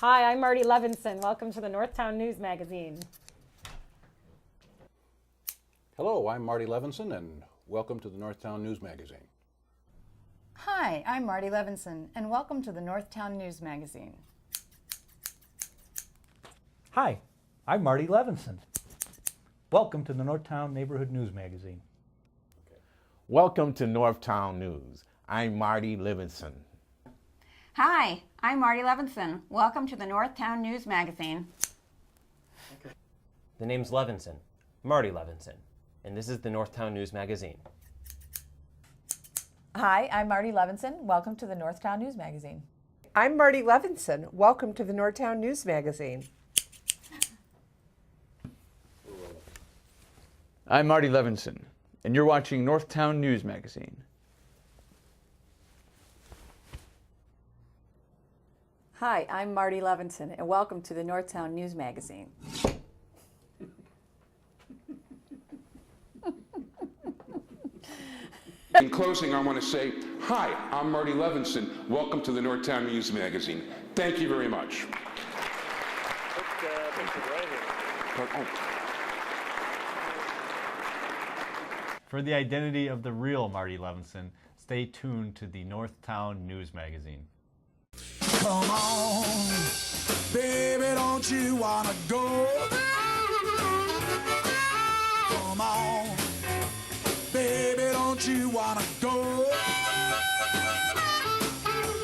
Hi, I'm Marty Levinson. Welcome to the Northtown News Magazine. Hello, I'm Marty Levinson, and welcome to the Northtown News Magazine. Hi, I'm Marty Levinson, and welcome to the Northtown News Magazine. Hi, I'm Marty Levinson. Welcome to the Northtown Neighborhood News Magazine. Welcome to Northtown News. I'm Marty Levinson. Hi, I'm Marty Levinson. Welcome to the Northtown News Magazine. The name's Levinson, Marty Levinson, and this is the Northtown News Magazine. Hi, I'm Marty Levinson. Welcome to the Northtown News Magazine. I'm Marty Levinson. Welcome to the Northtown News Magazine. I'm Marty Levinson, and you're watching Northtown News Magazine. Hi, I'm Marty Levinson, and welcome to the Northtown News Magazine. In closing, I want to say, hi, I'm Marty Levinson. Welcome to the Northtown News Magazine. Thank you very much. For the identity of the real Marty Levinson, stay tuned to the Northtown News Magazine. Come on, baby, don't you wanna go? Come on, baby, don't you wanna go?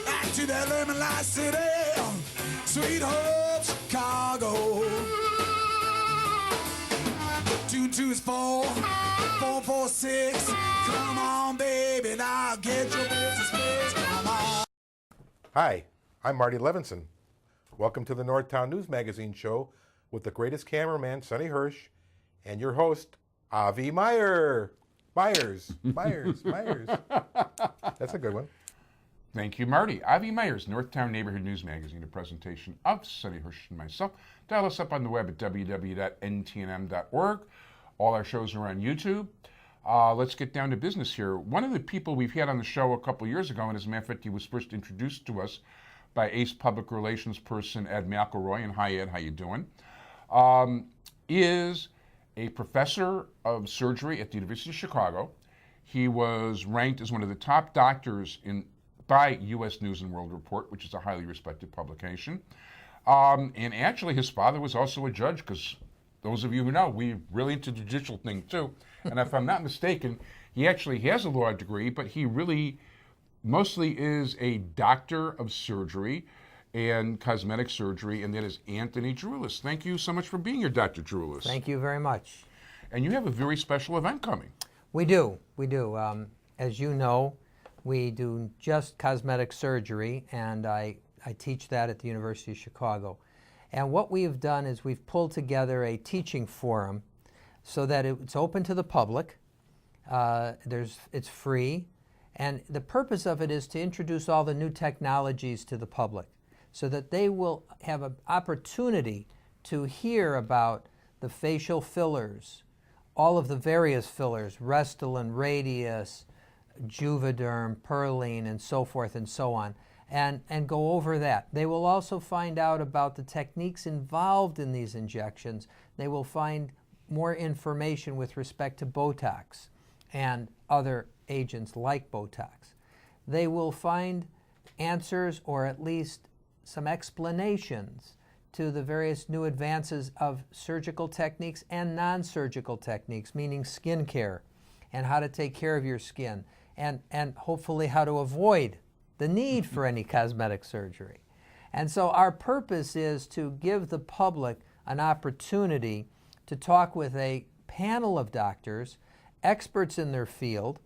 Back to that lemon light city, sweet home Chicago. 2 is 4, 4 4 6. Come on, baby, now get your business fixed. Come on. Hi, I'm Marty Levinson. Welcome to the Northtown News Magazine show with the greatest cameraman, Sonny Hirsch, and your host, Avi Myers. Myers. That's a good one. Thank you, Marty. Avi Myers, Northtown Neighborhood News Magazine, a presentation of Sonny Hirsch and myself. Dial us up on the web at www.ntnm.org. All our shows are on YouTube. Let's get down to business here. One of the people we've had on the show a couple years ago, and as a matter of fact, he was first introduced to us by ACE Public Relations person Ed McElroy, and hi Ed, how you doing? Is a professor of surgery at the University of Chicago. He was ranked as one of the top doctors by U.S. News and World Report, which is a highly respected publication. And actually, his father was also a judge, because those of you who know, we're really into the judicial thing too. And if I'm not mistaken, he actually has a law degree, but he really mostly is a doctor of surgery and cosmetic surgery, and that is Anthony Geroulis. Thank you so much for being here, Dr. Geroulis. Thank you very much. And you have a very special event coming. We do. As you know, we do just cosmetic surgery, and I teach that at the University of Chicago. And what we've done is we've pulled together a teaching forum so that it's open to the public. It's free. And the purpose of it is to introduce all the new technologies to the public so that they will have an opportunity to hear about the facial fillers, all of the various fillers, Restylane, Radius, Juvederm, Perlene, and so forth and so on, and go over that. They will also find out about the techniques involved in these injections. They will find more information with respect to Botox and other agents like Botox. They will find answers, or at least some explanations, to the various new advances of surgical techniques and non-surgical techniques, meaning skin care, and how to take care of your skin, and hopefully how to avoid the need for any cosmetic surgery. And so our purpose is to give the public an opportunity to talk with a panel of doctors, experts in their field.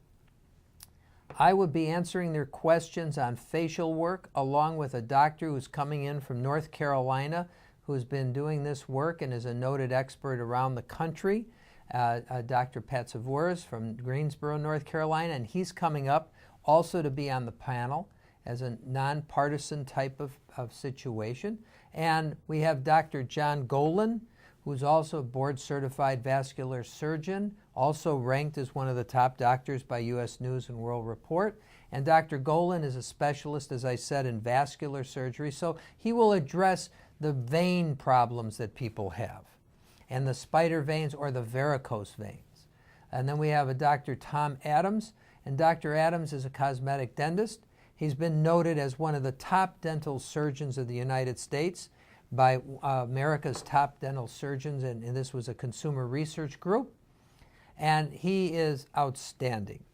I would be answering their questions on facial work, along with a doctor who's coming in from North Carolina, who's been doing this work and is a noted expert around the country, Dr. Pat Savouras from Greensboro, North Carolina, and he's coming up also to be on the panel as a nonpartisan type of situation. And we have Dr. John Golan, who's also a board-certified vascular surgeon, also ranked as one of the top doctors by U.S. News and World Report. And Dr. Golan is a specialist, as I said, in vascular surgery, so he will address the vein problems that people have, and the spider veins or the varicose veins. And then we have a Dr. Tom Adams, and Dr. Adams is a cosmetic dentist. He's been noted as one of the top dental surgeons of the United States by America's top dental surgeons, and this was a consumer research group. And he is outstanding.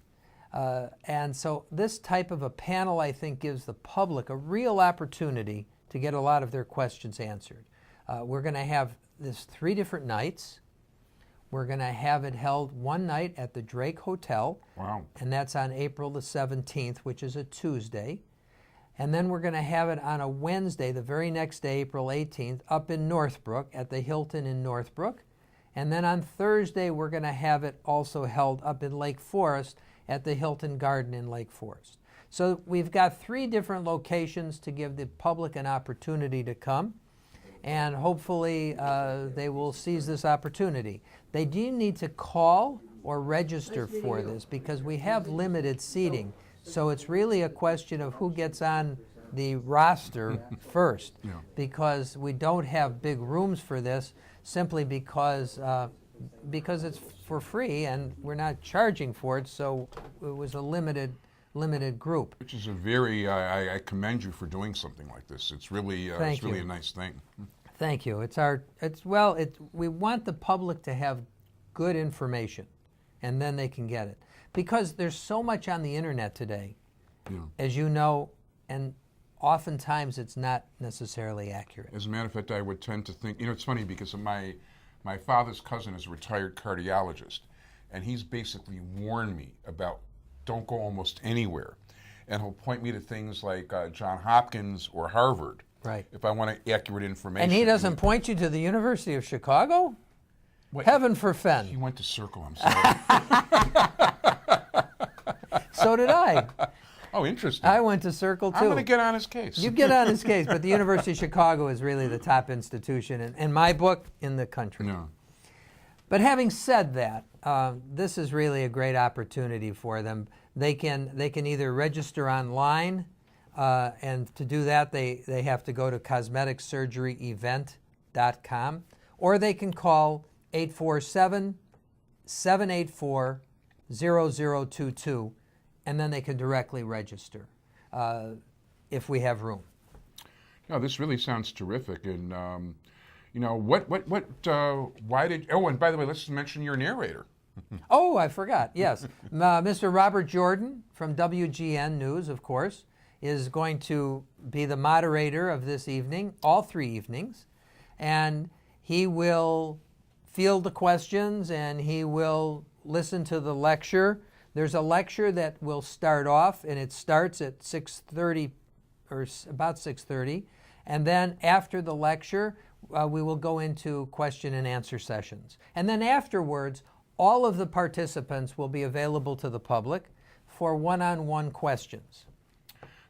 And so this type of a panel, I think, gives the public a real opportunity to get a lot of their questions answered. We're going to have this 3 different nights. We're going to have it held one night at the Drake Hotel. Wow. And that's on April the 17th, which is a Tuesday. And then we're going to have it on a Wednesday, the very next day, April 18th, up in Northbrook at the Hilton in Northbrook. And then on Thursday, we're going to have it also held up in Lake Forest at the Hilton Garden in Lake Forest. So we've got 3 different locations to give the public an opportunity to come. And hopefully they will seize this opportunity. They do need to call or register for this because we have limited seating. So it's really a question of who gets on the roster first, because we don't have big rooms for this, simply because it's for free and we're not charging for it. So it was a limited group. Which is a very, I commend you for doing something like this. It's really, it's really a nice thing. Thank you. We want the public to have good information, and then they can get it. Because there's so much on the internet today, as you know, and oftentimes it's not necessarily accurate. As a matter of fact, I would tend to think, it's funny because my father's cousin is a retired cardiologist, and he's basically warned me about don't go almost anywhere. And he'll point me to things like Johns Hopkins or Harvard. Right. If I want accurate information. And he doesn't point you to the University of Chicago? Wait, Heaven forfend. He went to Circle, I'm sorry. So did I. Oh, interesting. I went to Circle too. I'm going to get on his case. You get on his case, but the University of Chicago is really the top institution, in my book, in the country. No. But having said that, this is really a great opportunity for them. They can either register online, and to do that, they have to go to cosmeticsurgeryevent.com, or they can call 847-784-0022, and then they can directly register if we have room. No, this really sounds terrific, and why did? Oh, and by the way, let's mention your narrator. Oh, I forgot. Yes, Mr. Robert Jordan from WGN News, of course, is going to be the moderator of this evening, all 3 evenings, and he will field the questions and he will listen to the lecture. There's a lecture that will start off, and it starts at 6:30 or about 6:30, and then after the lecture, we will go into question and answer sessions. And then afterwards, all of the participants will be available to the public for one-on-one questions.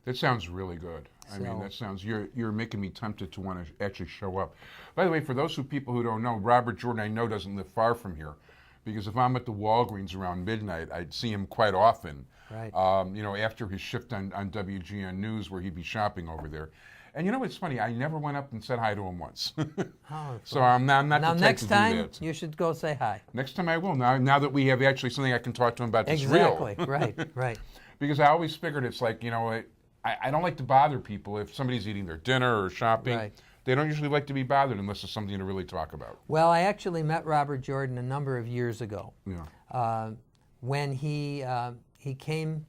That sounds really good. I mean, that sounds, you're making me tempted to want to actually show up. By the way, for those people who don't know, Robert Jordan, I know, doesn't live far from here, because if I'm at the Walgreens around midnight, I'd see him quite often. Right. After his shift on WGN News, where he'd be shopping over there. And it's funny, I never went up and said hi to him once. So I'm not now, the type next to do time, that. you should go say hi. Next time I will, now that we have actually something I can talk to him about that's Exactly, real. right. Because I always figured it's like, I don't like to bother people if somebody's eating their dinner or shopping. Right. They don't usually like to be bothered unless there's something to really talk about. Well, I actually met Robert Jordan a number of years ago. Yeah. When he came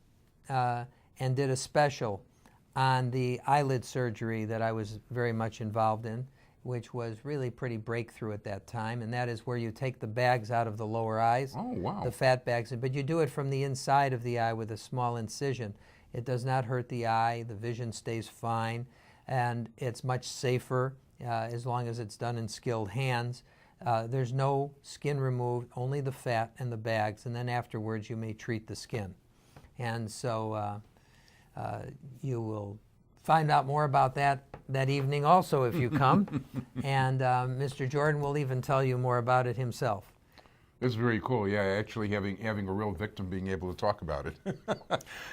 and did a special on the eyelid surgery that I was very much involved in, which was really pretty breakthrough at that time, and that is where you take the bags out of the lower eyes, the fat bags, but you do it from the inside of the eye with a small incision. It does not hurt the eye, the vision stays fine, and it's much safer as long as it's done in skilled hands. There's no skin removed, only the fat and the bags, and then afterwards you may treat the skin. And so you will find out more about that evening also if you come. And Mr. Jordan will even tell you more about it himself. It's very cool. Yeah, actually having a real victim being able to talk about it.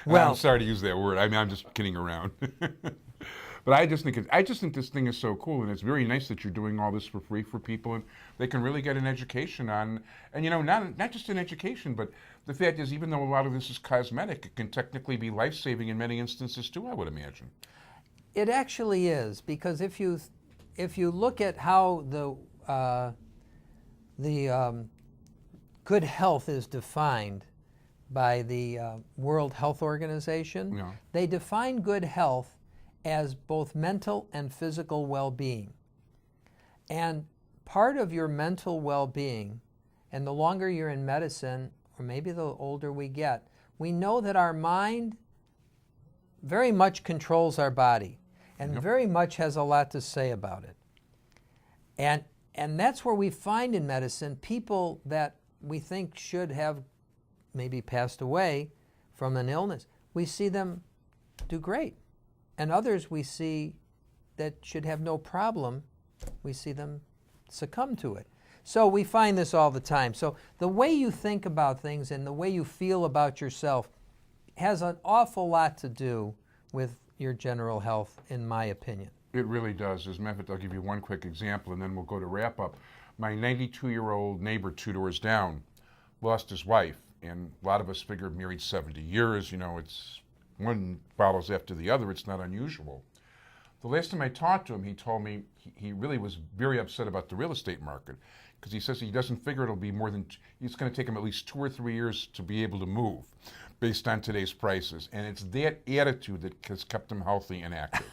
Well, I'm sorry to use that word. I mean, I'm just kidding around. But I just think this thing is so cool, and it's very nice that you're doing all this for free for people, and they can really get an education on, and not just an education, but the fact is, even though a lot of this is cosmetic, it can technically be life-saving in many instances too, I would imagine. It actually is, because if you look at how the good health is defined by the World Health Organization, they define good health as both mental and physical well-being. And part of your mental well-being, and the longer you're in medicine, or maybe the older we get, we know that our mind very much controls our body and very much has a lot to say about it. And that's where we find in medicine people that we think should have maybe passed away from an illness. We see them do great. And others we see that should have no problem, we see them succumb to it. So we find this all the time. So the way you think about things and the way you feel about yourself has an awful lot to do with your general health, in my opinion. It really does. As a matter of fact, I'll give you one quick example, and then we'll go to wrap up. My 92-year-old neighbor 2 doors down lost his wife, and a lot of us figured married 70 years, it's one follows after the other. It's not unusual. The last time I talked to him, he told me he really was very upset about the real estate market, because he says he doesn't figure it'll be it's going to take him at least 2 or 3 years to be able to move based on today's prices. And it's that attitude that has kept him healthy and active.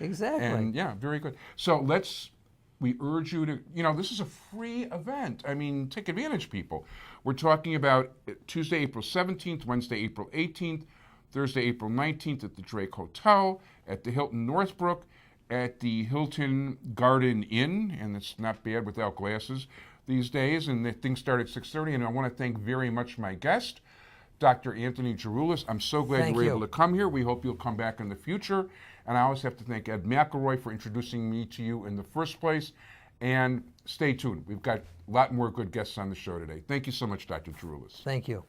Exactly. And yeah, very good. So we urge you to, this is a free event. I mean, take advantage, people. We're talking about Tuesday, April 17th, Wednesday, April 18th, Thursday, April 19th at the Drake Hotel, at the Hilton Northbrook, at the Hilton Garden Inn, and it's not bad without glasses these days, and the things start at 6:30, and I want to thank very much my guest, Dr. Anthony Geroulis. I'm so glad you were able to come here. We hope you'll come back in the future. And I always have to thank Ed McElroy for introducing me to you in the first place. And stay tuned. We've got a lot more good guests on the show today. Thank you so much, Dr. Geroulis. Thank you.